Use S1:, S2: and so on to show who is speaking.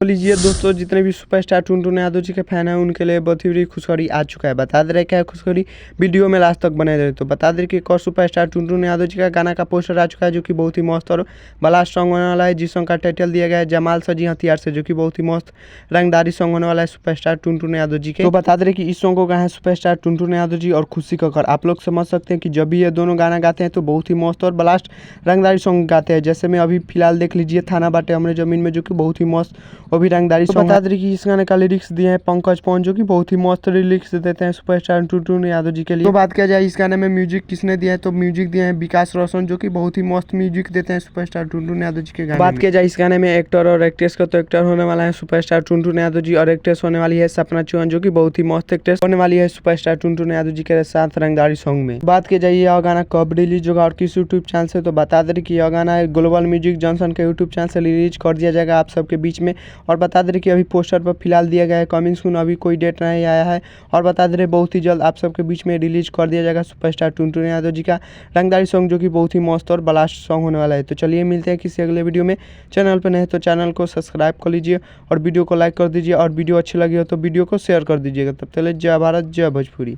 S1: तो लीजिए दोस्तों, जितने भी सुपरस्टार टुनटुन यादव जी के फैन हैं उनके लिए बहुत ही बड़ी खुशखबरी आ चुका है। बता दे रहे क्या है खुशखबरी, वीडियो में लास्ट तक बने रहे। तो बता दे कि एक और सुपरस्टार टुनटुन यादव जी का गाना का पोस्टर आ चुका है, जो कि बहुत ही मस्त और ब्लास्ट सॉन्ग होने वाला है। जिस सॉन्ग का टाइटल दिया गया है जमाल सजी हथियार से, जो कि बहुत ही मस्त रंगदारी सॉन्ग होने वाला है सुपरस्टार टुनटुन यादव जी के। तो बता दे कि इस सॉन्ग को गाए हैं सुपरस्टार टुनटुन यादव जी और खुशी कक्कड़। आप लोग समझ सकते हैं कि जब भी ये दोनों गाना गाते हैं तो बहुत ही मस्त और ब्लास्ट रंगदारी सॉन्ग गाते हैं। जैसे में अभी फिलहाल देख लीजिए थाना बाटे हमरे जमीन में, जो कि बहुत ही मस्त वो भी रंगदारी सॉन्ग। बता दें कि इस गाने का लिरिक्स दिए हैं पंकज पवन, जो कि बहुत ही मस्त लिरिक्स देते हैं सुपरस्टार टुनटुन यादव जी के लिए। तो बात किया जाए इस गाने में म्यूजिक किसने दिया है, तो म्यूजिक दिए हैं विकास रोशन, जो कि बहुत ही मस्त म्यूजिक देते हैं सुपरस्टार टुनटुन यादव जी के गाने। बात किया जाए इस गाने में एक्टर और एक्ट्रेस का, तो एक्टर होने वाला है सुपरस्टार टुनटुन यादव जी और एक्ट्रेस होने वाली है सपना चौहान, जो कि बहुत ही मस्त एक्ट्रेस होने वाली है सुपरस्टार टुनटुन यादव जी के साथ रंगदारी सॉन्ग में। बात की जाए यह गाना कब रिलीज होगा और किस यूट्यूब चैनल से, तो बता दें कि यह गाना ग्लोबल म्यूजिक जॉनसन के यूट्यूब चैनल से रिलीज कर दिया जाएगा आप सबके बीच में। और बता दें कि अभी पोस्टर पर फिलहाल दिया गया है कमिंग सून, अभी कोई डेट नहीं आया है। और बता दे रहे बहुत ही जल्द आप सबके बीच में रिलीज कर दिया जाएगा सुपरस्टार टुनटुन यादव जी का रंगदारी सॉन्ग, जो कि बहुत ही मस्त और ब्लास्ट सॉन्ग होने वाला है। तो चलिए मिलते हैं किसी अगले वीडियो में। चैनल पर नहीं तो चैनल को सब्सक्राइब कर लीजिए और वीडियो को लाइक कर दीजिए, और वीडियो अच्छी लगी हो तो वीडियो को शेयर कर दीजिएगा। तब तक जय भारत जय भोजपुरी।